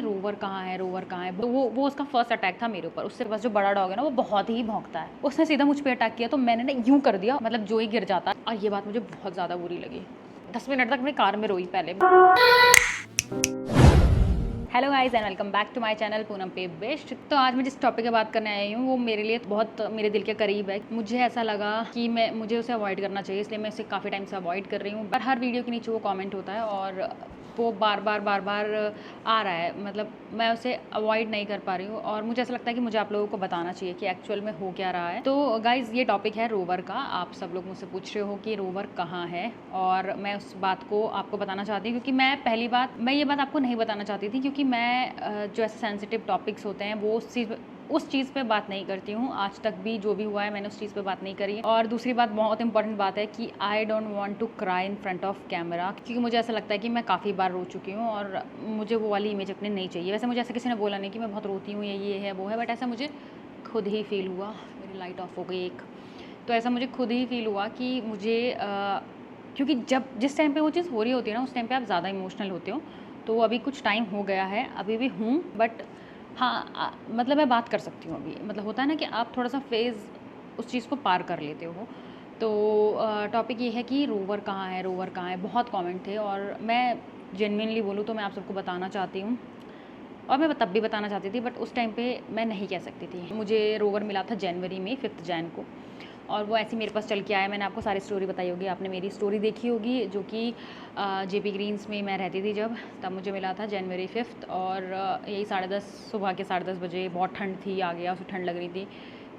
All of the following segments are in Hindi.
रोवर कहाँ है, रोवर कहाँ है। तो वो उसका फर्स्ट अटैक था मेरे ऊपर। उससे बस जो बड़ा डॉग है ना वो बहुत ही भौंकता है, उसने सीधा मुझ पे अटैक किया तो मैंने ना यूं कर दिया, मतलब जो ही गिर जाता। और ये बात मुझे बहुत ज़्यादा बुरी लगी। 10 मिनट तक मैं कार में रोई पहले। Hello guys and welcome back to my channel Poonam पे बेस्ट। तो आज मैं जिस टॉपिक की बात करने आई हूँ वो मेरे लिए बहुत मेरे दिल के करीब है। मुझे ऐसा लगा कि मुझे उसे अवॉइड करना चाहिए, इसलिए मैं उसे काफ़ी टाइम से अवॉइड कर रही हूँ। पर हर वीडियो के नीचे वो कमेंट होता है और वो बार बार आ रहा है, मतलब मैं उसे अवॉइड नहीं कर पा रही हूँ। और मुझे ऐसा लगता है कि मुझे आप लोगों को बताना चाहिए कि एक्चुअल में हो क्या रहा है। तो गाइज ये टॉपिक है रोवर का। आप सब लोग मुझसे पूछ रहे हो कि रोवर कहाँ है, और मैं उस बात को आपको बताना चाहती हूँ क्योंकि मैं ये बात आपको नहीं बताना चाहती थी, क्योंकि मैं जो ऐसे सेंसिटिव टॉपिक्स होते हैं वो उस चीज़ पे बात नहीं करती हूँ। आज तक भी जो भी हुआ है मैंने उस चीज़ पे बात नहीं करी है। और दूसरी बात, बहुत इंपॉर्टेंट बात है कि I don't want to cry in front of camera, क्योंकि मुझे ऐसा लगता है कि मैं काफ़ी बार रो चुकी हूँ और मुझे वो वाली इमेज अपने नहीं चाहिए। वैसे मुझे ऐसा किसी ने बोला नहीं कि मैं बहुत रोती हूँ, ये है वो है, बट ऐसा मुझे खुद ही फील हुआ। मेरी लाइट ऑफ हो गई एक, तो ऐसा मुझे खुद ही फील हुआ कि मुझे क्योंकि जिस टाइम पे वो चीज़ हो रही होती है ना, उस टाइम पे आप ज़्यादा इमोशनल होते हो। तो अभी कुछ टाइम हो गया है, अभी भी हूँ, बट हाँ मतलब मैं बात कर सकती हूँ अभी। मतलब होता है ना कि आप थोड़ा सा फेज़ उस चीज़ को पार कर लेते हो। तो टॉपिक ये है कि रोवर कहाँ है, रोवर कहाँ है। बहुत कमेंट थे और मैं जेन्युइनली बोलूँ तो मैं आप सबको बताना चाहती हूँ, और मैं तब भी बताना चाहती थी, बट उस टाइम पे मैं नहीं कह सकती थी। मुझे रोवर मिला था जनवरी में 5 जैन को, और वो ऐसे मेरे पास चल के आया। मैंने आपको सारी स्टोरी बताई होगी, आपने मेरी स्टोरी देखी होगी, जो कि जेपी ग्रीन्स में मैं रहती थी जब, तब मुझे मिला था जनवरी 5। और यही 10:30 सुबह के 10:30 बजे, बहुत ठंड थी, आ गया, उसे ठंड लग रही थी।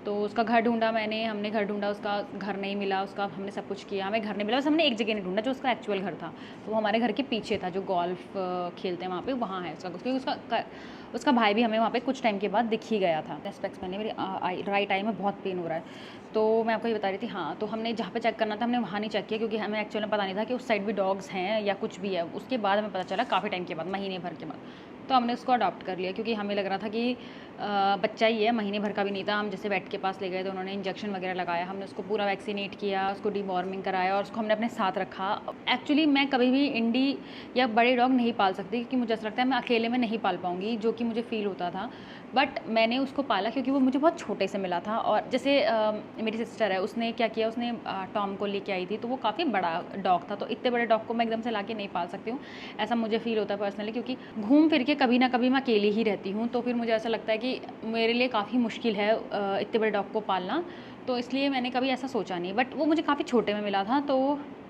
तो उसका घर ढूंढा हमने घर ढूंढा, उसका घर नहीं मिला, उसका हमने सब कुछ किया, हमें घर नहीं मिला। बस हमने एक जगह नहीं ढूंढा जो उसका एक्चुअल घर था, तो वो हमारे घर के पीछे था, जो गोल्फ खेलते हैं वहाँ पे, वहाँ है उसका, क्योंकि उसका भाई भी हमें वहाँ पे कुछ टाइम के बाद दिख ही गया था। स्पेक्स पहने, मेरी राइट आई में बहुत पेन हो रहा है। तो मैं आपको ये बता रही थी। हाँ, तो हमने जहाँ पे चेक करना था हमने वहाँ नहीं चेक किया, क्योंकि हमें एक्चुअली पता नहीं था कि उस साइड भी डॉग्स हैं या कुछ भी है। उसके बाद हमें पता चला काफ़ी टाइम के बाद, महीने भर के बाद, तो हमने उसको अडॉप्ट कर लिया, क्योंकि हमें लग रहा था कि बच्चा ही है, महीने भर का भी नहीं था। हम जैसे वेट के पास ले गए तो उन्होंने इंजेक्शन वगैरह लगाया, हमने उसको पूरा वैक्सीनेट किया, उसको डिवॉर्मिंग कराया और उसको हमने अपने साथ रखा। एक्चुअली मैं कभी भी इंडी या बड़े डॉग नहीं पाल सकती, क्योंकि मुझे ऐसा लगता है मैं अकेले में नहीं पाल पाऊँगी, जो कि मुझे फ़ील होता था। बट मैंने उसको पाला क्योंकि वो मुझे बहुत छोटे से मिला था। और जैसे मेरी सिस्टर है, उसने क्या किया, उसने टॉम को लेके आई थी, तो वो काफ़ी बड़ा डॉग था, तो इतने बड़े डॉग को मैं एकदम से ला के नहीं पाल सकती हूँ, ऐसा मुझे फ़ील होता है पर्सनली, क्योंकि घूम फिर के कभी ना कभी मैं अकेले ही रहती हूँ। तो फिर मुझे ऐसा लगता है कि मेरे लिए काफ़ी मुश्किल है इतने बड़े डॉग को पालना, तो इसलिए मैंने कभी ऐसा सोचा नहीं। बट वो मुझे काफ़ी छोटे में मिला था, तो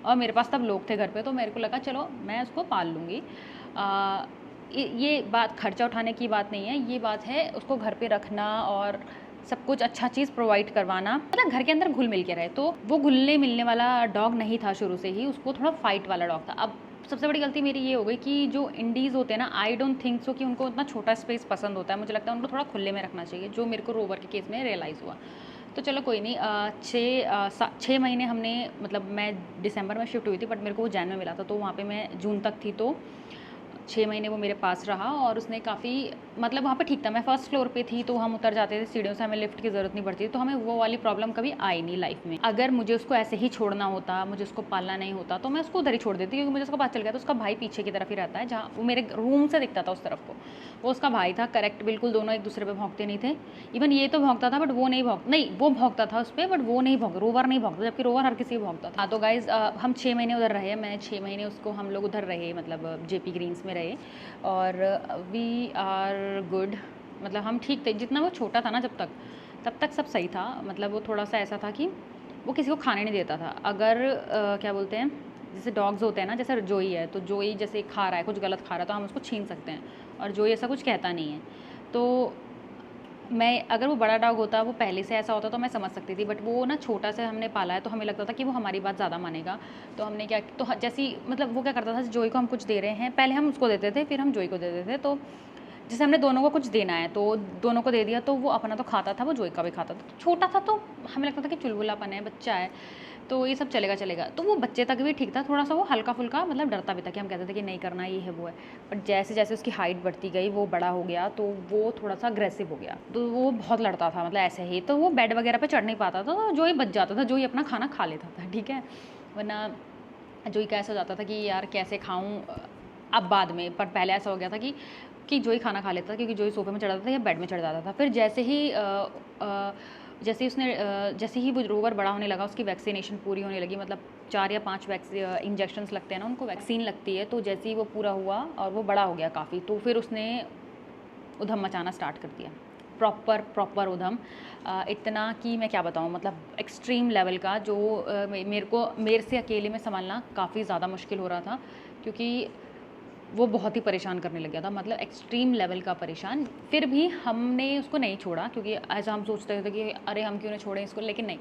और मेरे पास तब लोग थे घर पे, तो मेरे को लगा चलो मैं उसको पाल लूँगी। ये बात खर्चा उठाने की बात नहीं है, ये बात है उसको घर पे रखना और सब कुछ अच्छा चीज़ प्रोवाइड करवाना, मतलब घर के अंदर घुल मिल के रहे। तो वो घुलने मिलने वाला डॉग नहीं था शुरू से ही, उसको थोड़ा फाइट वाला डॉग था। अब सबसे बड़ी गलती मेरी ये हो गई कि जो इंडीज़ होते हैं ना, आई डोंट थिंक सो कि उनको उतना छोटा स्पेस पसंद होता है। मुझे लगता है उनको थोड़ा खुले में रखना चाहिए, जो मेरे को रोवर के केस में रियलाइज़ हुआ। तो चलो कोई नहीं। 6 महीने हमने, मतलब मैं दिसंबर में शिफ्ट हुई थी, बट मेरे को वो जैन में मिला था, तो वहाँ पे मैं जून तक थी, तो 6 महीने वो मेरे पास रहा। और उसने काफ़ी, मतलब वहाँ पे ठीक था। मैं फर्स्ट फ्लोर पे थी, तो हम उतर जाते थे सीढ़ियों से, हमें लिफ्ट की ज़रूरत नहीं पड़ती, तो हमें वो वाली प्रॉब्लम कभी आई नहीं लाइफ में। अगर मुझे उसको ऐसे ही छोड़ना होता, मुझे उसको पालना नहीं होता, तो मैं उसको उधर ही छोड़ देती, क्योंकि मुझे उसका पता चल गया था उसका भाई पीछे की तरफ ही रहता है, जहाँ वो मेरे रूम से दिखता था उस तरफ को, वो उसका भाई था। करेक्ट, बिल्कुल दोनों एक दूसरे पे भौंकते नहीं थे। इवन ये तो भौंकता था, बट वो नहीं वो भौंकता था उस पर, बट वो नहीं रोवर नहीं भौंकता, जबकि रोवर हर किसी को भौंकता था। तो गाइज हम 6 महीने उधर रहे, मैं 6 महीने उसको, हम लोग उधर रहे, मतलब जेपी ग्रीन्स में रहे, और वी आर गुड। मतलब हम ठीक थे, जितना वो छोटा था ना, तब तक सब सही था। मतलब वो थोड़ा सा ऐसा था कि वो किसी को खाने नहीं देता था। अगर क्या बोलते हैं, जैसे डॉग्स होते हैं ना, जैसे जोई है, तो जोई जैसे खा रहा है, कुछ गलत खा रहा है, तो हम उसको छीन सकते हैं, और जोई ऐसा कुछ कहता नहीं है। तो अगर वो बड़ा डॉग होता, वो पहले से ऐसा होता, तो मैं समझ सकती थी। बट वो ना छोटा से हमने पाला है, तो हमें लगता था कि वो हमारी बात ज़्यादा मानेगा। तो हमने क्या, तो जैसी, मतलब वो क्या करता था, जोई को हम कुछ दे रहे हैं, पहले हम उसको देते थे, फिर हम जोई को दे देते थे। तो जैसे हमने दोनों को कुछ देना है, तो दोनों को दे दिया, तो वो अपना तो खाता था, वो जोई का भी खाता था। तो छोटा था, तो हमें लगता था कि चुलबुलापन है, बच्चा है, तो ये सब चलेगा। तो वो बच्चे तक भी ठीक था, थोड़ा सा वो हल्का फुल्का, मतलब डरता भी था, कि हम कहते थे कि नहीं करना, ये है वो है। बट जैसे जैसे उसकी हाइट बढ़ती गई, वो बड़ा हो गया, तो वो थोड़ा सा अग्रेसिव हो गया, तो वो बहुत लड़ता था, मतलब ऐसे ही। तो वो बेड वगैरह पे चढ़ नहीं पाता था, तो जोई बच जाता था, जोई अपना खाना खा लेता था, ठीक है। वरना जोई का ऐसा हो जाता था कि यार कैसे खाऊं, अब बाद में, पर पहले ऐसा हो गया था कि कि जोई खाना खा लेता था, क्योंकि जोई सोफे में चढ़ जाता था या बेड में चढ़ जाता था। फिर जैसे ही वो रोवर बड़ा होने लगा, उसकी वैक्सीनेशन पूरी होने लगी, मतलब 4 या 5 इंजेक्शंस लगते हैं ना उनको, वैक्सीन लगती है। तो जैसे ही वो पूरा हुआ और वो बड़ा हो गया काफ़ी, तो फिर उसने उधम मचाना स्टार्ट कर दिया, प्रॉपर उधम। इतना कि मैं क्या बताऊँ, मतलब एक्सट्रीम लेवल का, जो मेरे से अकेले में संभालना काफ़ी ज़्यादा मुश्किल हो रहा था, क्योंकि वो बहुत ही परेशान करने लग गया था, मतलब एक्सट्रीम लेवल का परेशान। फिर भी हमने उसको नहीं छोड़ा, क्योंकि ऐसा हम सोचते थे कि अरे हम क्यों ना छोड़ें इसको, लेकिन नहीं,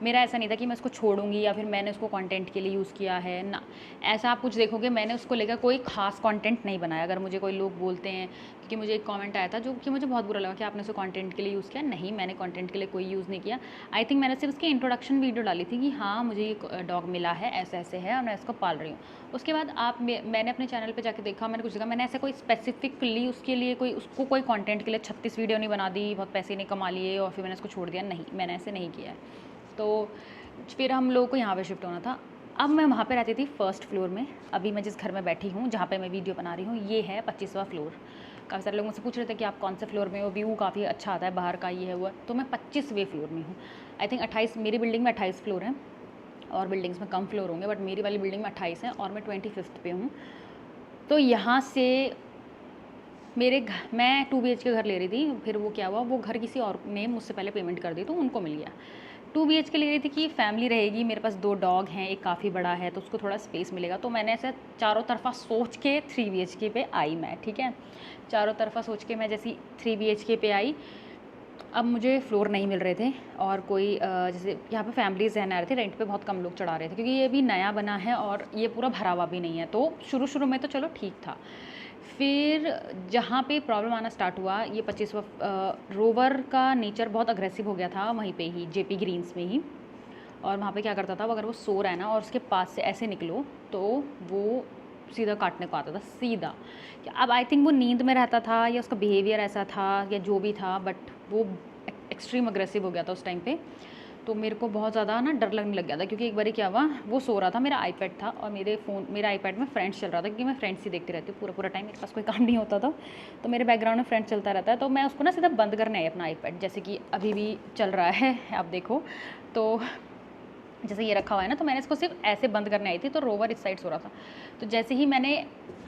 मेरा ऐसा नहीं था कि मैं इसको छोड़ूंगी या फिर मैंने उसको कंटेंट के लिए यूज़ किया है ना। ऐसा आप कुछ देखोगे, मैंने उसको लेकर कोई खास कंटेंट नहीं बनाया। अगर मुझे कोई लोग बोलते हैं, क्योंकि मुझे एक कमेंट आया था जो कि मुझे बहुत बुरा लगा कि आपने उसको कंटेंट के लिए यूज़ किया, नहीं, मैंने कंटेंट के लिए कोई यूज़ नहीं किया। आई थिंक मैंने सिर्फ उसकी इंट्रोडक्शन वीडियो डाली थी कि हाँ मुझे ये डॉग मिला है, ऐसे ऐसे है और मैं इसको पाल रही हूँ। उसके बाद मैंने अपने चैनल पे जाके देखा, मैंने कुछ देखा, मैंने ऐसे कोई स्पेसिफिकली उसके लिए उसको कोई कंटेंट के लिए 36 वीडियो नहीं बना दी, बहुत पैसे नहीं कमा लिए और फिर मैंने उसको छोड़ दिया, नहीं, मैंने ऐसे नहीं किया है। तो फिर हम लोगों को यहाँ पे शिफ्ट होना था। अब मैं वहाँ पे रहती थी फर्स्ट फ्लोर में। अभी मैं जिस घर में बैठी हूँ, जहाँ पे मैं वीडियो बना रही हूँ, ये है 25वां फ्लोर। काफ़ी सारे लोग मुझसे पूछ रहे थे कि आप कौन से फ्लोर में हो, व्यू काफ़ी अच्छा आता है बाहर का, ये है वो। तो मैं 25वें फ्लोर में हूँ। आई थिंक 28, मेरी बिल्डिंग में 28 फ्लोर हैं और बिल्डिंग्स में कम फ्लोर होंगे, बट मेरी वाली बिल्डिंग में 28 हैं और मैं 25th पे हूँ। तो यहाँ से मैं 2 BHK घर ले रही थी, फिर वो क्या हुआ, वो घर किसी और ने मुझसे पहले पेमेंट कर दी, तो उनको मिल गया। 2 BHK ले रही थी कि फैमिली रहेगी, मेरे पास 2 डॉग हैं, एक काफ़ी बड़ा है तो उसको थोड़ा स्पेस मिलेगा। तो मैंने ऐसे चारों तरफा सोच के 3 BHK पे आई मैं, ठीक है। चारों तरफा सोच के मैं जैसी 3 BHK पे आई। अब मुझे फ्लोर नहीं मिल रहे थे और कोई जैसे यहाँ पे फैमिलीज़ रहने आ रहे थे, रेंट पे बहुत कम लोग चढ़ा रहे थे, क्योंकि ये भी नया बना है और ये पूरा भरा हुआ भी नहीं है। तो शुरू में तो चलो ठीक था। फिर जहाँ पे प्रॉब्लम आना स्टार्ट हुआ, ये 25वां रोवर का नेचर बहुत अग्रेसिव हो गया था वहीं पे ही, JP ग्रीन्स में ही। और वहाँ पे क्या करता था, अगर वो सो रहा है ना और उसके पास से ऐसे निकलो तो वो सीधा काटने को आता था, सीधा। अब आई थिंक वो नींद में रहता था या उसका बिहेवियर ऐसा था या जो भी था, बट वो एक्सट्रीम अग्रेसिव हो गया था उस टाइम पे। तो मेरे को बहुत ज़्यादा ना डर लगने लग गया था, क्योंकि एक बार क्या हुआ, वो सो रहा था, मेरा आईपैड था और मेरा आईपैड में फ्रेंड्स चल रहा था, क्योंकि मैं फ्रेंड्स ही देखती रहती हूँ पूरा टाइम, मेरे पास कोई काम नहीं होता था। तो मेरे बैकग्राउंड में फ्रेंड्स चलता रहता है, तो मैं उसको ना सीधा बंद करने आई अपना आईपैड, जैसे कि अभी भी चल रहा है, आप देखो। तो जैसे ये रखा हुआ है ना, तो मैंने इसको सिर्फ ऐसे बंद करने आई थी, तो रोवर इस साइड सो रहा था। तो जैसे ही मैंने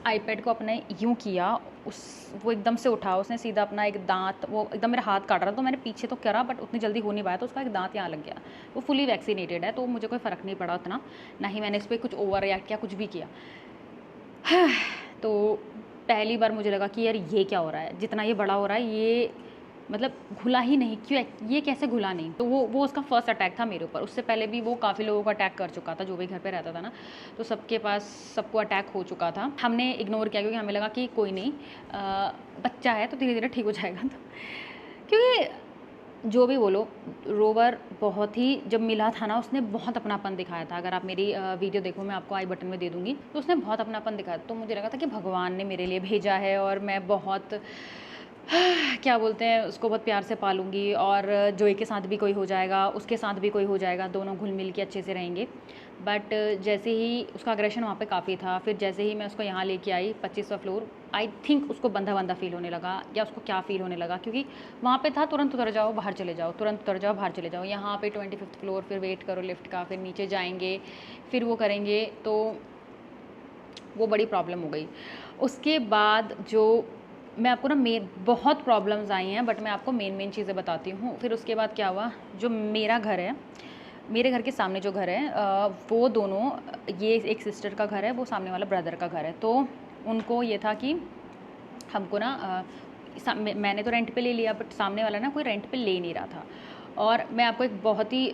आईपैड को अपने यूँ किया, वो एकदम से उठा, उसने सीधा अपना एक दांत, वो एकदम मेरा हाथ काट रहा था, तो मैंने पीछे तो करा बट उतनी जल्दी हो नहीं पाया, तो उसका एक दांत यहाँ लग गया। वो फुली वैक्सीनेटेड है, तो मुझे कोई फ़र्क नहीं पड़ा उतना, ना ही मैंने इस पर कुछ ओवर रिएक्ट किया, कुछ भी किया। तो पहली बार मुझे लगा कि यार ये क्या हो रहा है, जितना ये बड़ा हो रहा है ये मतलब घुला ही नहीं, क्यों ये कैसे घुला नहीं। तो वो उसका फर्स्ट अटैक था मेरे ऊपर। उससे पहले भी वो काफ़ी लोगों को अटैक कर चुका था, जो भी घर पे रहता था ना, तो सबके पास सबको अटैक हो चुका था। हमने इग्नोर किया, क्योंकि हमें लगा कि कोई नहीं, बच्चा है तो धीरे धीरे ठीक हो जाएगा। तो क्योंकि जो भी बोलो, रोवर बहुत ही, जब मिला था ना, उसने बहुत अपनापन दिखाया था। अगर आप मेरी वीडियो देखो, मैं आपको आई बटन में दे दूँगी, तो उसने बहुत अपनापन दिखाया। तो मुझे लगा था कि भगवान ने मेरे लिए भेजा है और मैं बहुत क्या बोलते हैं, उसको बहुत प्यार से पालूंगी और जोई के साथ भी कोई हो जाएगा, उसके साथ भी कोई हो जाएगा, दोनों घुल मिल के अच्छे से रहेंगे। बट जैसे ही उसका अग्रेशन वहाँ पे काफ़ी था, फिर जैसे ही मैं उसको यहाँ लेके आई 25वां फ्लोर, आई थिंक उसको बंधा बंधा फील होने लगा, या उसको क्या फ़ील होने लगा, क्योंकि वहाँ पे था तुरंत उतर जाओ बाहर चले जाओ, तुरंत उतर जाओ बाहर चले जाओ। यहाँ पे 25th फ्लोर, फिर वेट करो लिफ्ट का, फिर नीचे जाएंगे, फिर वो करेंगे, तो वो बड़ी प्रॉब्लम हो गई। उसके बाद जो मैं आपको ना बहुत प्रॉब्लम्स आई हैं, बट मैं आपको मेन चीज़ें बताती हूँ। फिर उसके बाद क्या हुआ, जो मेरा घर है, मेरे घर के सामने जो घर है, वो दोनों, ये एक सिस्टर का घर है, वो सामने वाला ब्रदर का घर है। तो उनको ये था कि हमको ना मैंने तो रेंट पे ले लिया, बट सामने वाला ना कोई रेंट पे ले नहीं रहा था। और मैं आपको एक बहुत ही,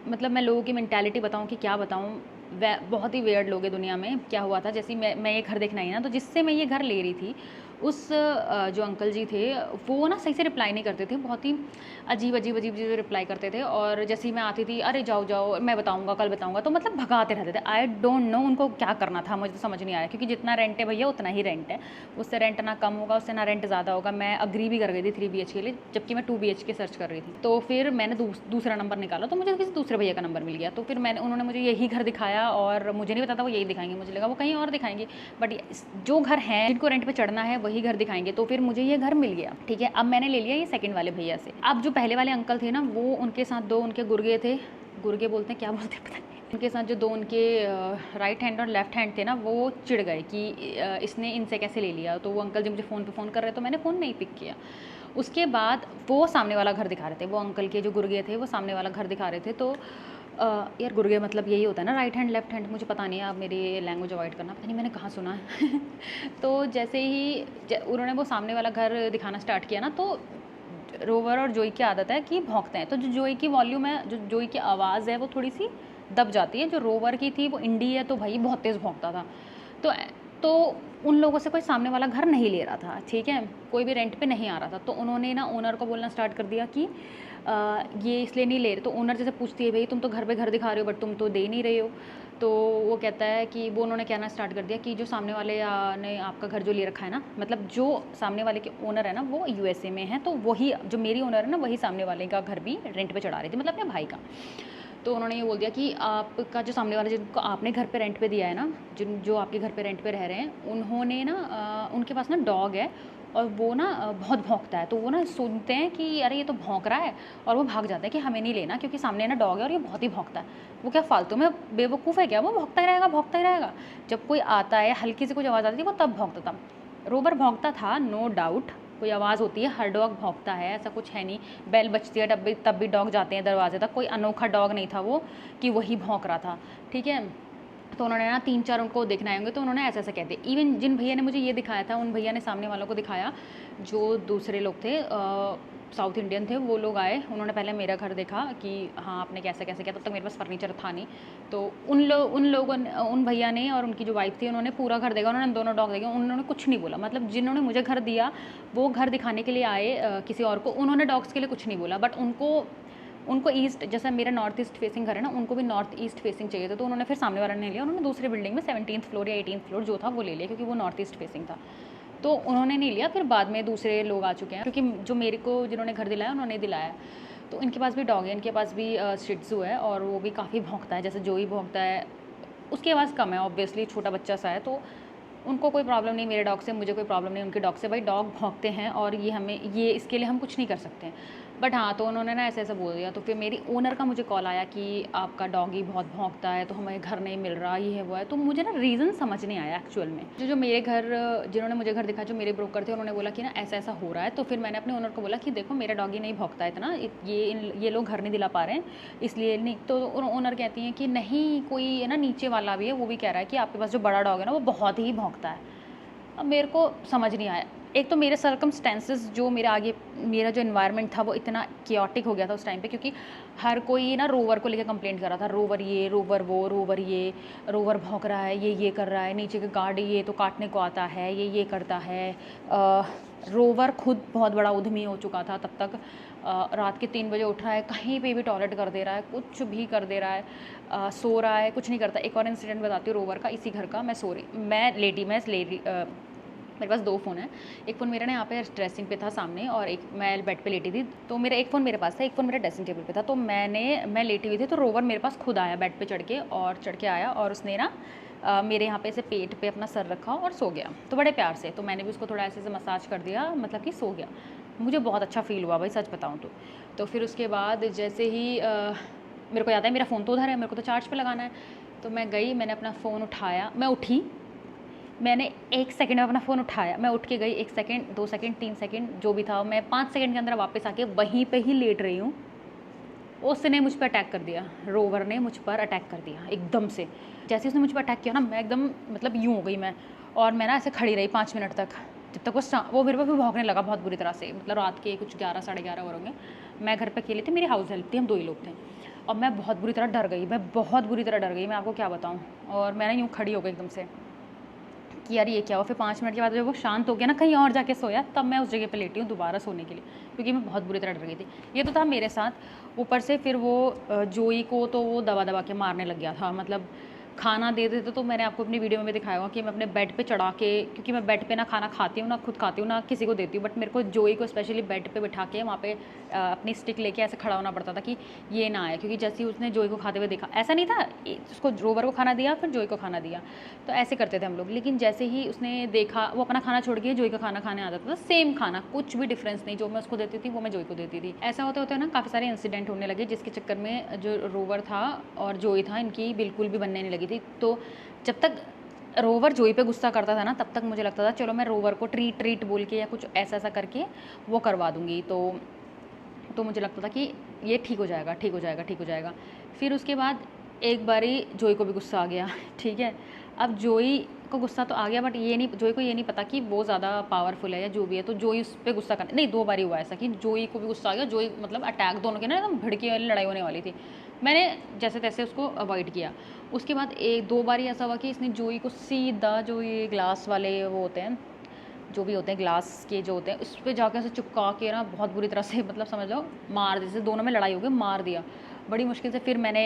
मतलब मैं लोगों की मेंटालिटी बताऊँ कि क्या बताऊँ, बहुत ही वेयर्ड लोग हैं दुनिया में। क्या हुआ था, जैसे मैं ये घर देखना ही ना, तो जिससे मैं ये घर ले रही थी, उस जो अंकल जी थे, वो ना सही से रिप्लाई नहीं करते थे, बहुत ही अजीब चीज़ें रिप्लाई करते थे। और जैसे ही मैं आती थी, अरे जाओ जाओ, मैं बताऊंगा, कल बताऊंगा, तो मतलब भगाते रहते थे। आई डोंट नो उनको क्या करना था, मुझे तो समझ नहीं आया, क्योंकि जितना रेंट है भैया उतना ही रेंट है, उससे रेंट ना कम होगा, उससे ना रेंट ज़्यादा होगा। मैं अग्री भी कर गई थी 3 BHK के लिए, जबकि मैं 2 BHK सर्च कर रही थी। तो फिर मैंने दूसरा नंबर निकाला, तो मुझे किसी दूसरे भैया का नंबर मिल गया। तो फिर उन्होंने मुझे यही घर दिखाया, और मुझे नहीं पता था वो यही दिखाएंगे, मुझे लगा वो कहीं और दिखाएंगे। बट जो घर है, जिनको रेंट पे चढ़ना है, वही घर दिखाएंगे। तो फिर मुझे ये घर मिल गया, ठीक है। अब मैंने ले लिया ये सेकंड वाले भैया से। अब जो पहले वाले अंकल थे ना, वो उनके साथ 2 उनके गुर्गे थे, गुर्गे बोलते हैं क्या बोलते हैं पता नहीं, उनके साथ जो 2 उनके राइट हैंड और लेफ्ट हैंड थे ना, वो चिढ़ गए कि इसने इनसे कैसे ले लिया। तो वो अंकल जब मुझे फ़ोन पे फ़ोन कर रहे तो मैंने फ़ोन नहीं पिक किया। उसके बाद वो सामने वाला घर दिखा रहे थे, वो अंकल के जो गुर्गे थे वो सामने वाला घर दिखा रहे थे। तो यार गुर्गे मतलब यही होता है ना, राइट हैंड लेफ्ट हैंड, मुझे पता नहीं है, आप मेरी लैंग्वेज अवॉइड करना, पता नहीं मैंने कहाँ सुना है। तो जैसे ही उन्होंने वो सामने वाला घर दिखाना स्टार्ट किया ना, तो रोवर और जोई की आदत है कि भौंकते हैं। तो जो जोई की वॉल्यूम है, जो जोई की आवाज़ है, वो थोड़ी सी दब जाती है। जो रोवर की थी वो इंडी है, तो भाई बहुत तेज़ भौंकता था। तो उन लोगों से कोई सामने वाला घर नहीं ले रहा था, ठीक है, कोई भी रेंट पे नहीं आ रहा था। तो उन्होंने ना ओनर को बोलना स्टार्ट कर दिया कि ये इसलिए नहीं ले रहे। तो ओनर जैसे पूछती है, भाई तुम तो घर पे घर दिखा रहे हो बट तुम तो दे नहीं रहे हो। तो वो कहता है कि वो उन्होंने कहना स्टार्ट कर दिया कि जो सामने वाले ने आपका घर जो ले रखा है ना, मतलब जो सामने वाले के ओनर है ना वो यूएसए में है, तो वही जो मेरी ओनर है ना, वही सामने वाले का घर भी रेंट पे चढ़ा रही थी, मतलब अपने भाई का। तो उन्होंने ये बोल दिया कि आपका जो सामने वाला जिनको आपने घर पे रेंट पे दिया है ना, जो आपके घर पे रेंट पे रह रहे हैं, उन्होंने ना उनके पास ना डॉग है और वो ना बहुत भौंकता है। तो वो ना सुनते हैं कि अरे ये तो भौंक रहा है, और वो भाग जाते हैं कि हमें नहीं लेना क्योंकि सामने ना डॉग है और ये बहुत ही भौंकता है। वो क्या फालतू में बेवकूफ़ है क्या, वो भौंकता ही रहेगा, भौंकता ही रहेगा। जब कोई आता है, हल्की सी कुछ आवाज़ आती थी, वो तब भौंकता था। रोबर भौंकता था, नो डाउट, कोई आवाज़ होती है, हर डॉग भौंकता है, ऐसा कुछ है नहीं। बेल बजती है तब भी डॉग जाते हैं दरवाजे तक, कोई अनोखा डॉग नहीं था वो कि वही भौंक रहा था, ठीक है। तो उन्होंने ना 3-4 उनको देखने आए होंगे, तो उन्होंने ऐसे कहते। इवन जिन भैया ने मुझे ये दिखाया था, उन भैया ने सामने वालों को दिखाया, जो दूसरे लोग थे, साउथ इंडियन थे, वो लोग आए। उन्होंने पहले मेरा घर देखा कि हाँ आपने कैसे कैसे किया, तब तक मेरे पास फर्नीचर था नहीं। तो उन लोगों ने, उन भैया ने और उनकी जो वाइफ थी, उन्होंने पूरा घर देखा, उन्होंने दोनों डॉग देखे, उन्होंने कुछ नहीं बोला। मतलब जिन्होंने मुझे घर दिया वो घर दिखाने के लिए आए किसी और को, उन्होंने डॉग्स के लिए कुछ नहीं बोला। बट उनको ईस्ट, जैसा मेरा नॉर्थ ईस्ट फेसिंग घर है ना, उनको भी नॉर्थ ईस्ट फेसिंग चाहिए था। तो उन्होंने फिर सामने वाला नहीं लिया, उन्होंने दूसरी बिल्डिंग में 17th फ्लोर या 18th फ्लोर जो था वो ले लिया, क्योंकि वो नॉर्थ ईस्ट फेसिंग था। तो उन्होंने नहीं लिया, फिर बाद में दूसरे लोग आ चुके हैं, क्योंकि जो मेरे को जिन्होंने घर दिलाया उन्होंने दिलाया। तो इनके पास भी डॉग है, इनके पास भी शिट्ज़ू है, और वो भी काफ़ी भौंकता है, जैसे जोई भौंकता है। उसकी आवाज़ कम है, ऑब्वियसली छोटा बच्चा सा है, तो उनको कोई प्रॉब्लम नहीं मेरे डॉग से, मुझे कोई प्रॉब्लम नहीं उनके डॉग से। भाई डॉग भौंकते हैं और ये इसके लिए हम कुछ नहीं कर सकते हैं। बट हाँ, तो उन्होंने ना ऐसे बोल दिया। तो फिर मेरी ओनर का मुझे कॉल आया कि आपका डॉगी बहुत भौंकता है, तो हमें घर नहीं मिल रहा, ये है वो है। तो मुझे ना रीज़न समझ नहीं आया एक्चुअल में। जो मेरे घर, जिन्होंने मुझे घर दिखा, जो मेरे ब्रोकर थे, उन्होंने बोला कि ना ऐसा ऐसा हो रहा है। तो फिर मैंने अपने ओनर को बोला कि देखो मेरा डॉगी नहीं भौंकता है इतना, ये लोग घर नहीं दिला पा रहे हैं इसलिए नहीं। तो ओनर कहती हैं कि नहीं, कोई है ना नीचे वाला भी है, वो भी कह रहा है कि आपके पास जो बड़ा डॉग है ना वो बहुत ही भौंकता है। अब मेरे को समझ नहीं आया। एक तो मेरे सर्कमस्टेंसेस, जो मेरे आगे मेरा जो एनवायरनमेंट था वो इतना क्योटिक हो गया था उस टाइम पे, क्योंकि हर कोई ना रोवर को लेकर कंप्लेंट कर रहा था, रोवर ये, रोवर वो, रोवर ये, रोवर भौंक रहा है, ये कर रहा है, नीचे के गार्ड ये तो काटने को आता है, ये करता है। रोवर खुद बहुत बड़ा उद्यमी हो चुका था तब तक। रात के 3 बजे उठ रहा है, कहीं पे भी टॉयलेट कर दे रहा है, कुछ भी कर दे रहा है, सो रहा है, कुछ नहीं करता। एक और इंसिडेंट बताती हूँ रोवर का, इसी घर का। मेरे पास 2 फ़ोन हैं। एक फ़ोन मेरा ना यहाँ पे ड्रेसिंग पे था सामने, और एक मैं बेड पे लेटी थी। तो मेरा एक फ़ोन मेरे पास था, एक फ़ोन मेरा ड्रेसिंग टेबल पे था। तो मैं लेटी हुई थी, तो रोवर मेरे पास खुद आया बेड पे चढ़ के आया, और उसने ना मेरे यहाँ पे ऐसे पेट पे अपना सर रखा और सो गया, तो बड़े प्यार से। तो मैंने भी उसको थोड़ा ऐसे मसाज कर दिया, मतलब कि सो गया। मुझे बहुत अच्छा फ़ील हुआ भाई, सच बताऊँ तो फिर उसके बाद जैसे ही मेरे को याद है मेरा फ़ोन तो उधर है, मेरे को तो चार्ज पे लगाना है। तो मैं गई, मैंने अपना फ़ोन उठाया, मैं उठी, मैंने 1 सेकंड में अपना फ़ोन उठाया, मैं उठ के गई, 1 सेकंड 2 सेकंड 3 सेकंड जो भी था, मैं 5 सेकंड के अंदर वापस आके वहीं पे ही लेट रही हूँ। उसने मुझ पर अटैक कर दिया, रोवर ने मुझ पर अटैक कर दिया एकदम से। जैसे उसने मुझ पर अटैक किया ना, मैं एकदम मतलब यूँ हो गई मैं, और मैं ना ऐसे खड़ी रही 5 मिनट तक, जब तक वो मेरे पर भी भौंकने लगा बहुत बुरी तरह से। मतलब रात के कुछ 11 साढ़े 11 हो होंगे। मैं घर पे अकेले थी, मेरी हाउस हेल्प थी, हम 2 ही लोग थे, और मैं बहुत बुरी तरह डर गई, मैं आपको क्या बताऊँ। और मैं ना यूँ खड़ी हो गई एकदम से कि यार ये क्या हुआ। फिर 5 मिनट के बाद जब वो शांत हो गया ना, कहीं और जाके सोया, तब मैं उस जगह पे लेटी हूँ दोबारा सोने के लिए, क्योंकि मैं बहुत बुरी तरह डर गई थी। ये तो था मेरे साथ। ऊपर से फिर वो जोई को तो वो दबा दबा के मारने लग गया था, मतलब खाना दे देते तो मैंने आपको अपनी वीडियो में भी दिखाया होगा कि मैं अपने बेड पे चढ़ा के, क्योंकि मैं बेड पे ना खाना खाती हूँ, ना खुद खाती हूँ, ना किसी को देती हूँ, बट मेरे को जोई को स्पेशली बेड पे बिठा के वहाँ पे अपनी स्टिक लेके ऐसे खड़ा होना पड़ता था कि ये ना आए, क्योंकि जैसे ही उसने जोई को खाते हुए देखा, ऐसा नहीं था उसको रोवर को खाना दिया फिर जोई को खाना दिया, तो ऐसे करते थे हम लोग। लेकिन जैसे ही उसने देखा, वो अपना खाना छोड़ के जोई का खाना खाने आ जाता था, सेम खाना, कुछ भी डिफरेंस नहीं, जो मैं उसको देती थी वो मैं जोई को देती थी। ऐसा होते होते ना काफ़ी सारे इंसिडेंट होने लगे, जिसके चक्कर में जो रोवर था और जोई था, इनकी बिल्कुल भी बनने नहीं लगी थी। तो जब तक रोवर जोई पे गुस्सा करता था ना, तब तक मुझे लगता था चलो मैं रोवर को ट्रीट बोल के या कुछ ऐसा ऐसा करके वो करवा दूँगी, तो मुझे लगता था कि ये ठीक हो जाएगा, ठीक हो जाएगा, ठीक हो जाएगा। फिर उसके बाद एक बारी जोई को भी गुस्सा आ गया, ठीक है। अब जोई को गुस्सा तो आ गया, बट जोई को ये नहीं पता कि वो ज़्यादा पावरफुल है या जो भी है, तो जोई उस पर गुस्सा करने नहीं, 2 बारी हुआ ऐसा कि जोई को भी गुस्सा आ गया, जोई मतलब अटैक, दोनों की ना एकदम भड़की वाली लड़ाई होने वाली थी। मैंने जैसे तैसे उसको अवॉइड किया। उसके बाद 1-2 बारी ऐसा हुआ कि इसने जोई को सीधा, जो ये ग्लास वाले वो होते हैं, जो भी होते हैं ग्लास के जो होते हैं, उस पे जाके ऐसे चिपका के ना बहुत बुरी तरह से, मतलब समझ लो मार, जैसे दोनों में लड़ाई हो गई, मार दिया बड़ी मुश्किल से। फिर मैंने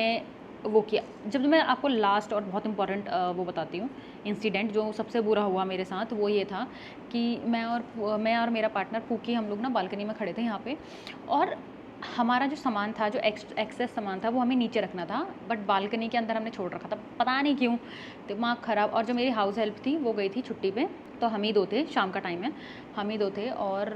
वो किया, जब मैं आपको लास्ट और बहुत इंपॉर्टेंट वो बताती हूँ इंसिडेंट, जो सबसे बुरा हुआ मेरे साथ, वो ये था कि मैं और मेरा पार्टनर पूकी, हम लोग ना बालकनी में खड़े थे यहाँ पे, और हमारा जो सामान था, जो एक्सेस सामान था, वो हमें नीचे रखना था, बट बालकनी के अंदर हमने छोड़ रखा था, पता नहीं क्यों, दिमाग ख़राब। और जो मेरी हाउस हेल्प थी वो गई थी छुट्टी पे, तो हम ही 2 थे, शाम का टाइम है, हम ही 2 थे, और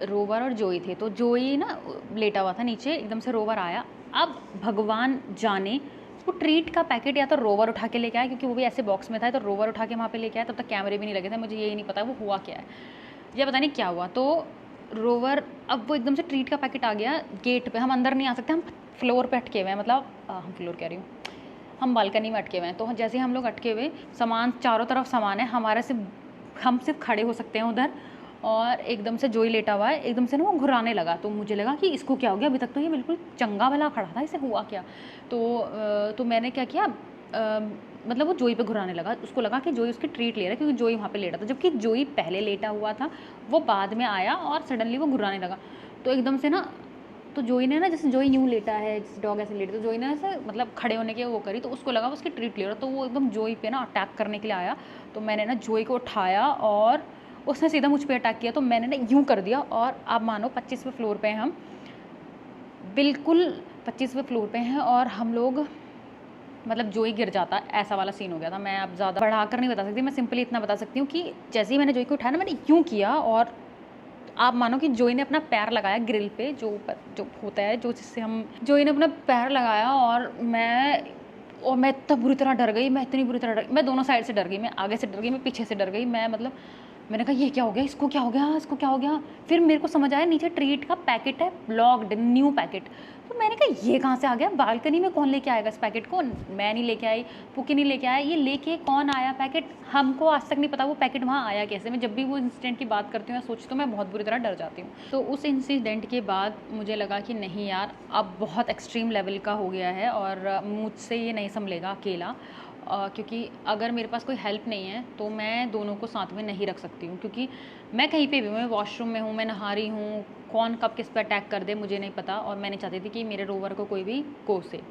रोवर और जोई थे। तो जोई ना लेटा हुआ था नीचे, एकदम से रोवर आया। अब भगवान जाने वो ट्रीट का पैकेट या तो रोवर उठा के लेके आया, क्योंकि वो भी ऐसे बॉक्स में था, तो रोवर उठा के वहाँ पे लेके आया। तब तक कैमरे भी नहीं लगे थे, मुझे यही नहीं पता वो हुआ क्या है, ये पता नहीं क्या हुआ। तो रोवर, अब वो एकदम से ट्रीट का पैकेट आ गया गेट पे, हम अंदर नहीं आ सकते, हम फ्लोर पे अटके हुए हैं, मतलब हम फ्लोर कह रही हूँ, हम बालकनी में अटके हुए हैं। तो जैसे ही हम लोग अटके हुए, सामान चारों तरफ सामान है हमारे, से हम सिर्फ खड़े हो सकते हैं उधर, और एकदम से जोई लेटा हुआ है, एकदम से ना वो घुराने लगा। तो मुझे लगा कि इसको क्या हो गया, अभी तक तो ये बिल्कुल चंगा भला खड़ा था, इसे हुआ क्या। तो मैंने क्या किया, मतलब वो जोई पे घुराने लगा, उसको लगा कि जोई उसकी ट्रीट ले रहा है, क्योंकि जोई वहाँ पे लेटा था, जबकि जोई पहले लेटा हुआ था, वो बाद में आया और सडनली वो घुराने लगा। तो एकदम से ना, तो जोई ने ना, जैसे जोई यूँ लेटा है, जैसे डॉग ऐसे लेटे, तो जोई ने ऐसे मतलब खड़े होने की वो करी, तो उसको लगा वो उसकी ट्रीट ले रहा, तो वो एकदम जोई पे ना अटैक करने के लिए आया। तो मैंने ना जोई को उठाया और उसने सीधा मुझ पर अटैक किया, तो मैंने ना यूँ कर दिया, और आप मानो 25वें फ्लोर पे हैं हम, बिल्कुल 25वें फ्लोर पे हैं, और हम लोग, मतलब जोई गिर जाता, ऐसा वाला सीन हो गया था। मैं अब ज़्यादा बढ़ाकर नहीं बता सकती, मैं सिंपली इतना बता सकती हूँ कि जैसे ही मैंने जोई को उठाया ना, मैंने यूँ किया, और आप मानो कि जोई ने अपना पैर लगाया ग्रिल पे, जो होता है, जो जिससे हम, जोई ने अपना पैर लगाया, और मैं इतना बुरी तरह डर गई, मैं इतनी बुरी तरह डर गई, मैं दोनों साइड से डर गई, मैं आगे से डर गई, मैं पीछे से डर गई, मैं मतलब मैंने कहा ये क्या हो गया, इसको क्या हो गया, इसको क्या हो गया। फिर मेरे को समझ आया नीचे ट्रीट का पैकेट है, लॉक्ड न्यू पैकेट। तो मैंने कहा ये कहाँ से आ गया, बालकनी में कौन लेके आएगा इस पैकेट को, मैं नहीं लेके आई, पुकी नहीं लेके आया, ये लेके कौन आया पैकेट, हमको आज तक नहीं पता वो पैकेट वहाँ आया कैसे। मैं जब भी वो इंसिडेंट की बात करती हूँ या सोचती हूँ, मैं बहुत बुरी तरह डर जाती हूँ। तो उस इंसिडेंट के बाद मुझे लगा कि नहीं यार, अब बहुत एक्सट्रीम लेवल का हो गया है, और मुझसे ये नहीं संभलेगा अकेला, क्योंकि अगर मेरे पास कोई हेल्प नहीं है तो मैं दोनों को साथ में नहीं रख सकती हूँ, क्योंकि मैं कहीं पे भी, मैं वॉशरूम में हूँ, मैं नहा रही हूँ, कौन कब किस पे अटैक कर दे मुझे नहीं पता, और मैं नहीं चाहती थी कि मेरे रोवर को कोई भी कोसे।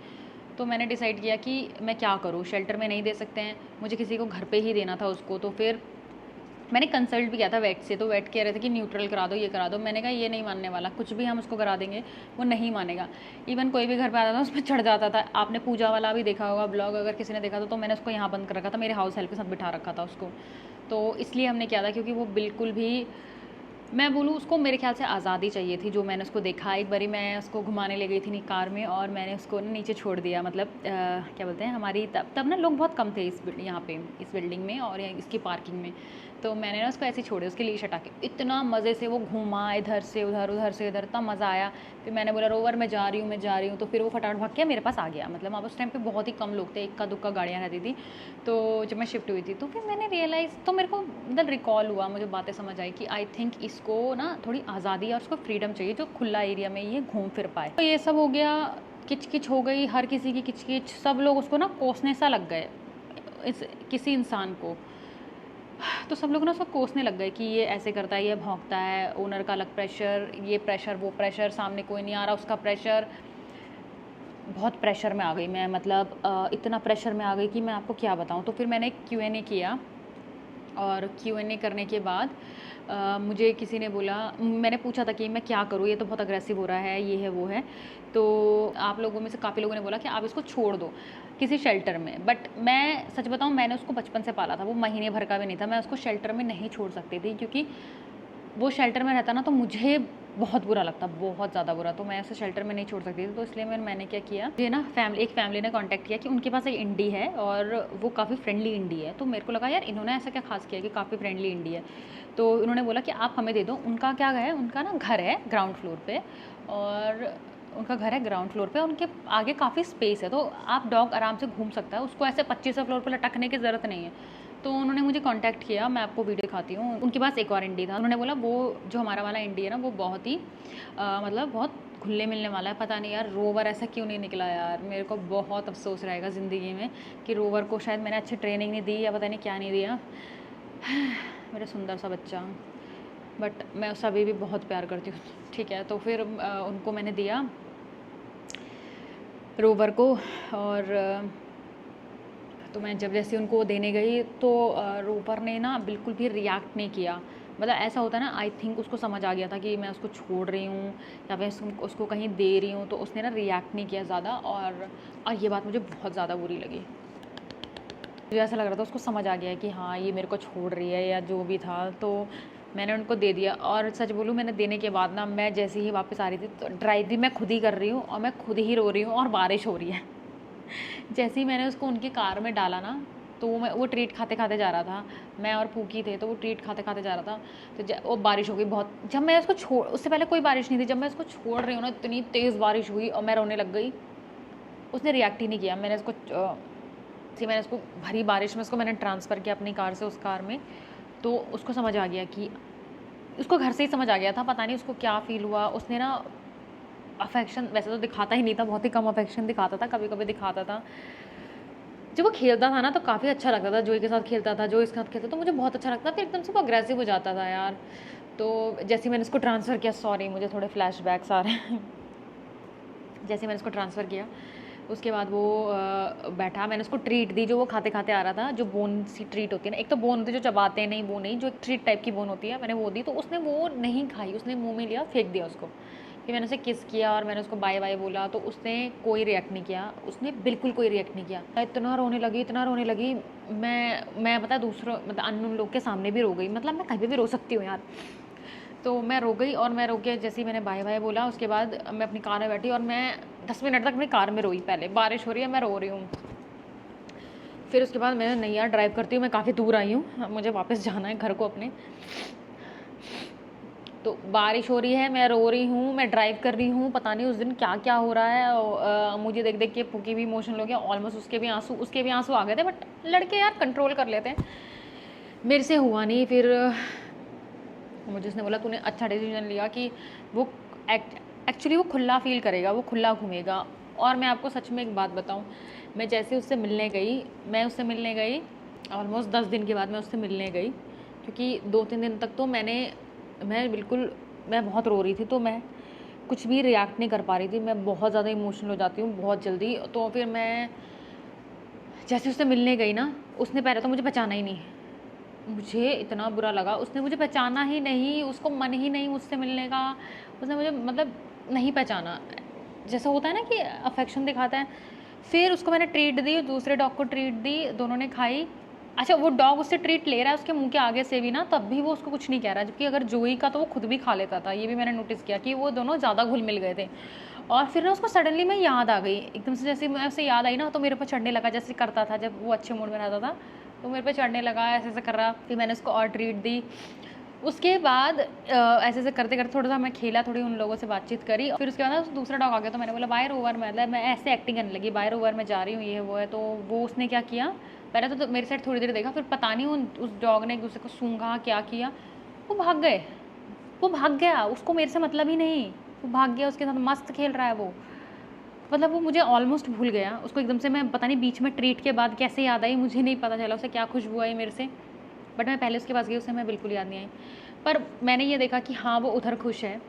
तो मैंने डिसाइड किया कि मैं क्या करूँ, शेल्टर में नहीं दे सकते हैं, मुझे किसी को घर पे ही देना था उसको। तो फिर मैंने कंसल्ट भी किया था वेट से, तो वेट कह रहे थे कि न्यूट्रल करा दो, ये करा दो। मैंने कहा ये नहीं मानने वाला, कुछ भी हम उसको करा देंगे वो नहीं मानेगा। इवन कोई भी घर पे आता था उस पर चढ़ जाता था, आपने पूजा वाला भी देखा होगा ब्लॉग, अगर किसी ने देखा तो मैंने उसको यहाँ बंद कर रखा था, मेरे हाउस हेल्प के साथ बिठा रखा था उसको। तो इसलिए हमने किया था, क्योंकि वो बिल्कुल भी, मैं बोलूँ उसको मेरे ख्याल से आज़ादी चाहिए थी। जो मैंने उसको देखा, एक बारी मैं उसको घुमाने ले गई थी कार में, और मैंने उसको नीचे छोड़ दिया, मतलब क्या बोलते हैं, हमारी तब ना लोग बहुत कम थे यहाँ पे इस बिल्डिंग में और इसकी पार्किंग में। तो मैंने ना उसको ऐसे ही छोड़े, उसके लीश हटा के, इतना मज़े से वो घूमा, इधर से उधर, उधर से इधर, इतना मज़ा आया। फिर मैंने बोला रोवर मैं जा रही हूँ, तो फिर वो फटाफट भाग के मेरे पास आ गया। मतलब अब उस टाइम पे बहुत ही कम लोग थे, इक्का दुक्का गाड़ियाँ रहती थी। तो जब मैं शिफ्ट हुई थी, तो फिर मैंने रियलाइज़, तो मेरे को मतलब रिकॉल हुआ, मुझे बातें समझ आई कि आई थिंक इसको ना थोड़ी आज़ादी और उसको फ्रीडम चाहिए, जो खुला एरिया में ये घूम फिर पाए। तो ये सब हो गया, किच हो गई, हर किसी की किच, सब लोग उसको ना कोसने सा लग गए, किसी इंसान को। तो सब लोग ना उसको कोसने लग गए कि ये ऐसे करता है, ये भौंकता है, ओनर का अलग प्रेशर, ये प्रेशर वो प्रेशर, सामने कोई नहीं आ रहा उसका प्रेशर। बहुत प्रेशर में आ गई मैं, मतलब इतना प्रेशर में आ गई कि मैं आपको क्या बताऊँ। तो फिर मैंने Q&A किया, और Q&A करने के बाद मुझे किसी ने बोला, मैंने पूछा था कि मैं क्या करूँ, ये तो बहुत अग्रेसिव हो रहा है, ये है वो है। तो आप लोगों में से काफ़ी लोगों ने बोला कि आप इसको छोड़ दो किसी शेल्टर में। बट मैं सच बताऊँ, मैंने उसको बचपन से पाला था, वो महीने भर का भी नहीं था। मैं उसको शेल्टर में नहीं छोड़ सकती थी, क्योंकि वो शेल्टर में रहता ना तो मुझे बहुत बुरा लगता, बहुत ज़्यादा बुरा। तो मैं उसे शेल्टर में नहीं छोड़ सकती थी। तो इसलिए मैंने क्या किया, मुझे ना एक फैमिली ने कांटेक्ट किया कि उनके पास एक इंडी है और वो काफ़ी फ्रेंडली इंडी है। तो मेरे को लगा यार इन्होंने ऐसा क्या खास किया कि काफ़ी फ्रेंडली इंडी है। तो उन्होंने बोला कि आप हमें दे दो। उनका क्या है, उनका ना घर है ग्राउंड फ्लोर पे, और उनका घर है ग्राउंड फ्लोर पे, उनके आगे काफ़ी स्पेस है, तो आप डॉग आराम से घूम सकता है, उसको ऐसे 25वें फ्लोर पर लटकने की ज़रूरत नहीं है। तो उन्होंने मुझे कांटेक्ट किया, मैं आपको वीडियो दिखाती हूँ। उनके पास एक और इंडी था। उन्होंने बोला वो जो हमारा वाला इंडी है ना, वो बहुत ही मतलब बहुत घुलने मिलने वाला है। पता नहीं यार रोवर ऐसा क्यों नहीं निकला यार, मेरे को बहुत अफसोस रहेगा ज़िंदगी में कि रोवर को शायद मैंने अच्छी ट्रेनिंग नहीं दी, या पता नहीं क्या नहीं दिया। मेरा सुंदर सा बच्चा, बट मैं उससे अभी भी बहुत प्यार करती हूँ। ठीक है, तो फिर उनको मैंने दिया रोवर को, और तो मैं जब जैसे उनको देने गई तो रोवर ने ना बिल्कुल भी रिएक्ट नहीं किया। मतलब ऐसा होता है ना, आई थिंक उसको समझ आ गया था कि मैं उसको छोड़ रही हूँ या फिर उसको कहीं दे रही हूँ, तो उसने ना रिएक्ट नहीं किया ज़्यादा। और ये बात मुझे बहुत ज़्यादा बुरी लगी। मुझे ऐसा लग रहा था उसको समझ आ गया है कि हाँ ये मेरे को छोड़ रही है या जो भी था। तो मैंने उनको दे दिया, और सच बोलूँ मैंने देने के बाद ना, मैं जैसे ही वापस आ रही थी तो ड्राइव भी मैं खुद ही कर रही हूँ और मैं खुद ही रो रही हूँ, और बारिश हो रही है। जैसे ही मैंने उसको उनकी कार में डाला ना, तो वो ट्रीट खाते खाते जा रहा था। मैं और पूकी थे, तो वो ट्रीट खाते खाते जा रहा था। तो वो बारिश हो गई बहुत। जब मैं उसको छोड़, उससे पहले कोई बारिश नहीं थी, जब मैं उसको छोड़ रही हूँ ना, इतनी तेज़ बारिश हुई और मैं रोने लग गई। उसने रिएक्ट ही नहीं किया। मैंने उसको भरी बारिश में उसको मैंने ट्रांसफ़र किया अपनी कार से उस कार में। तो उसको समझ आ गया कि, उसको घर से ही समझ आ गया था, पता नहीं उसको क्या फ़ील हुआ। उसने ना अफेक्शन वैसे तो दिखाता ही नहीं था, बहुत ही कम अफेक्शन दिखाता था, कभी कभी दिखाता था। जब वो खेलता था ना तो काफ़ी अच्छा लगता था, जोई के साथ खेलता था, जो इसके साथ खेलता तो मुझे बहुत अच्छा लगता था। फिर एकदम से वो अग्रेसिव हो जाता था यार। तो जैसे ही मैंने उसको ट्रांसफ़र किया, सॉरी मुझे थोड़े फ्लैशबैक्स आ रहे हैं। जैसे मैंने उसको ट्रांसफ़र किया, उसके बाद वो बैठा, मैंने उसको ट्रीट दी जो वो खाते खाते आ रहा था, जो बोन सी ट्रीट होती है ना, एक तो बोन होती है जो चबाते हैं, नहीं वो नहीं, जो एक ट्रीट टाइप की बोन होती है, मैंने वो दी। तो उसने वो नहीं खाई, उसने मुंह में लिया, फेंक दिया उसको। फिर मैंने उसे किस किया और मैंने उसको बाय बाय बोला, तो उसने कोई रिएक्ट नहीं किया, उसने बिल्कुल कोई रिएक्ट नहीं किया। मैं इतना रोने लगी, इतना रोने लगी। मैं पता दूसरों, मतलब अननोन लोग के सामने भी रो गई। मतलब मैं कहीं भी रो सकती हूँ यार। तो मैं रो गई, और मैं रो के जैसे ही मैंने बाय बाय बोला, उसके बाद मैं अपनी कार में बैठी और मैं 10 मिनट तक अपनी कार में रोई। पहले बारिश हो रही है, मैं रो रही हूँ। फिर उसके बाद मैंने, नहीं यार ड्राइव करती हूँ, मैं काफ़ी दूर आई हूँ, मुझे वापस जाना है घर को अपने। तो बारिश हो रही है, मैं रो रही हूँ, मैं ड्राइव कर रही हूँ, पता नहीं उस दिन क्या क्या हो रहा है। मुझे देख देख के पूकी भी इमोशनल हो गया, ऑलमोस्ट उसके भी आंसू आ गए थे। बट लड़के यार कंट्रोल कर लेते हैं, मेरे से हुआ नहीं। फिर मुझे उसने बोला तूने अच्छा डिसीजन लिया कि वो एक्चुअली वो खुला फील करेगा, वो खुला घूमेगा। और मैं आपको सच में एक बात बताऊं, मैं जैसे उससे मिलने गई ऑलमोस्ट 10 दिन के बाद मैं उससे मिलने गई, क्योंकि 2-3 दिन तक तो मैं बहुत रो रही थी। तो मैं कुछ भी रिएक्ट नहीं कर पा रही थी, मैं बहुत ज़्यादा इमोशनल हो जाती हूँ बहुत जल्दी। तो फिर मैं जैसे उससे मिलने गई ना, उसने पहले तो मुझे पहचाना ही नहीं। मुझे इतना बुरा लगा, उसने मुझे पहचाना ही नहीं, उसको मन ही नहीं मुझसे मिलने का। उसने मुझे मतलब नहीं पहचाना। जैसा होता है ना कि अफेक्शन दिखाता है। फिर उसको मैंने ट्रीट दी, दूसरे डॉग को ट्रीट दी, दोनों ने खाई। अच्छा, वो डॉग उससे ट्रीट ले रहा है उसके मुंह के आगे से भी ना, तब भी वो उसको कुछ नहीं कह रहा। जबकि अगर जोई का तो वो खुद भी खा लेता था। ये भी मैंने नोटिस किया कि वो दोनों ज़्यादा घुल मिल गए थे। और फिर ना उसको सडनली मैं याद आ गई एकदम से, जैसे मैं उसे याद आई ना, तो मेरे पर चढ़ने लगा जैसे करता था जब वो अच्छे मूड में रहता था। तो मेरे पे चढ़ने लगा, ऐसे ऐसे कर रहा। फिर मैंने उसको और ट्रीट दी। उसके बाद ऐसे ऐसे करते करते थोड़ा सा मैं खेला, थोड़ी उन लोगों से बातचीत करी। फिर उसके बाद ना दूसरा डॉग आ गया, तो मैंने बोला बाय रोवर, मतलब मैं ऐसे एक्टिंग करने लगी, बाय रोवर मैं जा रही हूँ, ये वो है। तो वो उसने क्या किया, पहले तो मेरे साइड थोड़ी देर देखा, फिर पता नहीं उस डॉग ने एक दूसरे को सूंघा, क्या किया, वो भाग गए। वो भाग गया, उसको मेरे से मतलब ही नहीं, वो भाग गया, उसके साथ मस्त खेल रहा है वो। मतलब वो मुझे ऑलमोस्ट भूल गया। उसको एकदम से, मैं पता नहीं बीच में ट्रीट के बाद कैसे याद आई, मुझे नहीं पता चला उसे क्या खुशबू आई मेरे से। बट मैं पहले उसके पास गई, उसे मैं बिल्कुल याद नहीं आई। पर मैंने ये देखा कि हाँ वो उधर खुश है,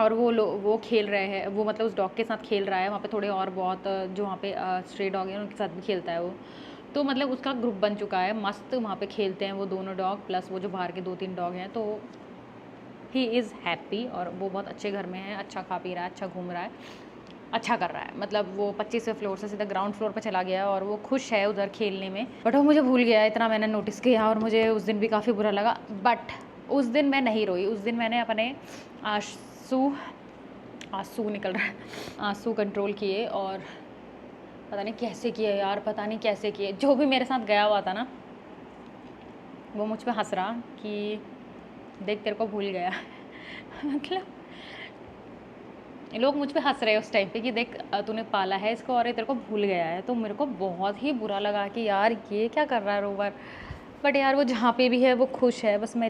और वो खेल रहे हैं, वो मतलब उस डॉग के साथ खेल रहा है। वहाँ पे थोड़े और बहुत जो वहाँ पे स्ट्रे डॉग हैं उनके साथ भी खेलता है वो। तो मतलब उसका ग्रुप बन चुका है, मस्त वहाँ पे खेलते हैं वो दोनों डॉग प्लस वो जो बाहर के 2-3 डॉग हैं। तो ही इज़ हैप्पी और वो बहुत अच्छे घर में है, अच्छा खा पी रहा है, अच्छा घूम रहा है, अच्छा कर रहा है। मतलब वो 25वें फ्लोर से सीधा ग्राउंड फ्लोर पे चला गया और वो खुश है उधर खेलने में। बट वो मुझे भूल गया, इतना मैंने नोटिस किया और मुझे उस दिन भी काफ़ी बुरा लगा। बट उस दिन मैं नहीं रोई, उस दिन मैंने अपने आंसू आंसू निकल रहा है, आंसू कंट्रोल किए और पता नहीं कैसे किए यार, पता नहीं कैसे किए। जो भी मेरे साथ गया हुआ था ना वो मुझ पे हंस रहा कि देख तेरे को भूल गया मतलब लोग मुझ पे हंस रहे हैं उस टाइम पे कि देख तूने पाला है इसको और ये तेरे को भूल गया है। तो मेरे को बहुत ही बुरा लगा कि यार ये क्या कर रहा है रोवर। बट यार वो जहाँ पे भी है वो खुश है, बस मैं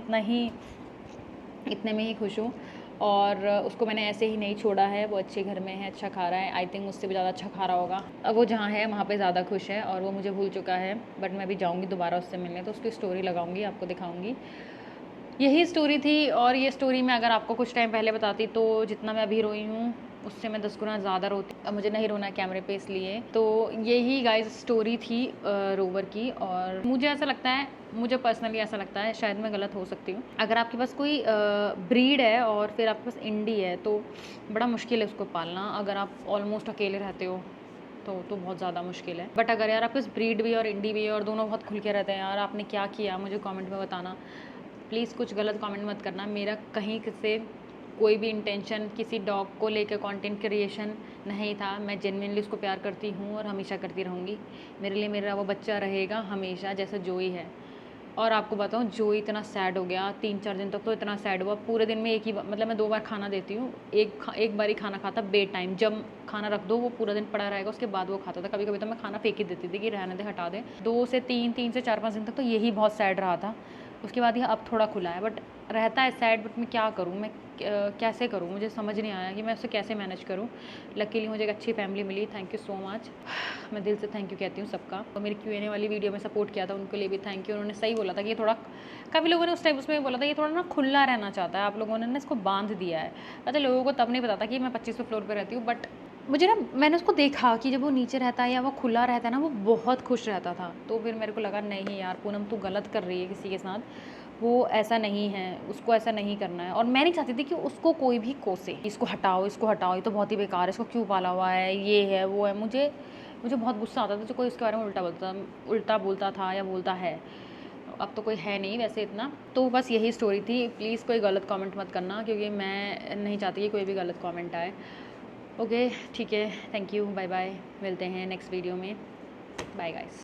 इतने में ही खुश हूँ। और उसको मैंने ऐसे ही नहीं छोड़ा है, वो अच्छे घर में है, अच्छा खा रहा है। आई थिंक मुझसे भी ज़्यादा अच्छा खा रहा होगा। अब वो जहाँ है वहाँ पे ज़्यादा खुश है और वो मुझे भूल चुका है। बट मैं भी जाऊँगी दोबारा उससे मिलने, तो उसकी स्टोरी लगाऊँगी, आपको दिखाऊँगी। यही स्टोरी थी। और ये स्टोरी मैं अगर आपको कुछ टाइम पहले बताती तो जितना मैं अभी रोई हूँ उससे मैं 10 गुना ज़्यादा रोती। अब मुझे नहीं रोना है कैमरे पे इसलिए। तो यही गाइस स्टोरी थी रोवर की। और मुझे ऐसा लगता है, मुझे पर्सनली ऐसा लगता है, शायद मैं गलत हो सकती हूँ, अगर आपके पास कोई ब्रीड है और फिर आपके पास इंडी है तो बड़ा मुश्किल है उसको पालना। अगर आप ऑलमोस्ट अकेले रहते हो तो बहुत ज़्यादा मुश्किल है। बट अगर यार आपके पास ब्रीड भी और इंडी भी है और दोनों बहुत खुल के रहते हैं, यार आपने क्या किया मुझे कमेंट में बताना प्लीज़। कुछ गलत कमेंट मत करना। मेरा कहीं से कोई भी इंटेंशन किसी डॉग को लेकर कंटेंट क्रिएशन नहीं था। मैं जेन्युइनली उसको प्यार करती हूँ और हमेशा करती रहूँगी। मेरे लिए मेरा वो बच्चा रहेगा हमेशा, जैसा जोई है। और आपको बताऊँ जोई इतना सैड हो गया 3-4 दिन तक, तो इतना सैड हुआ। पूरे दिन में एक ही मतलब मैं 2 बार खाना देती हूँ, एक बार ही खाना खाता बे टाइम। जब खाना रख दो वो पूरा दिन पड़ा रहेगा, उसके बाद वो खाता था। कभी कभी तो मैं खाना फेंक ही देती थी कि रहने दे, हटा दे। 2 से 3 से 4-5 दिन तक तो यही बहुत सैड रहा था। उसके बाद यह अब थोड़ा खुला है, बट रहता है सैड। बट मैं क्या करूँ, मैं कैसे करूँ, मुझे समझ नहीं आया कि मैं उसे कैसे मैनेज करूँ। लकीली मुझे एक अच्छी फैमिली मिली, थैंक यू सो मच। मैं दिल से थैंक यू कहती हूँ सबका। और मेरी Q&A वाली वीडियो में सपोर्ट किया था उनके लिए भी थैंक यू। उन्होंने सही बोला था कि ये थोड़ा, काफ़ी लोगों ने उस टाइम उसमें बोला था ये थोड़ा ना खुला रहना चाहता है, आप लोगों ने ना इसको बांध दिया है। अच्छा लोगों को तब नहीं पता था कि मैं 25वें फ्लोर पर रहती हूँ। बट मुझे ना, मैंने उसको देखा कि जब वो नीचे रहता है या वो खुला रहता है ना वो बहुत खुश रहता था। तो फिर मेरे को लगा नहीं यार पूनम तू गलत कर रही है किसी के साथ, वो ऐसा नहीं है, उसको ऐसा नहीं करना है। और मैं नहीं चाहती थी कि उसको कोई भी कोसे, इसको हटाओ, ये तो बहुत ही बेकार है, इसको क्यों पाला हुआ है, ये है वो है। मुझे बहुत गुस्सा आता था जो कोई उसके बारे में उल्टा बोलता था या बोलता है। अब तो कोई है नहीं वैसे इतना। तो बस यही स्टोरी थी। प्लीज़ कोई गलत कमेंट मत करना क्योंकि मैं नहीं चाहती कि कोई भी गलत कमेंट आए। ओके ठीक है, थैंक यू, बाय बाय, मिलते हैं नेक्स्ट वीडियो में। Bye guys.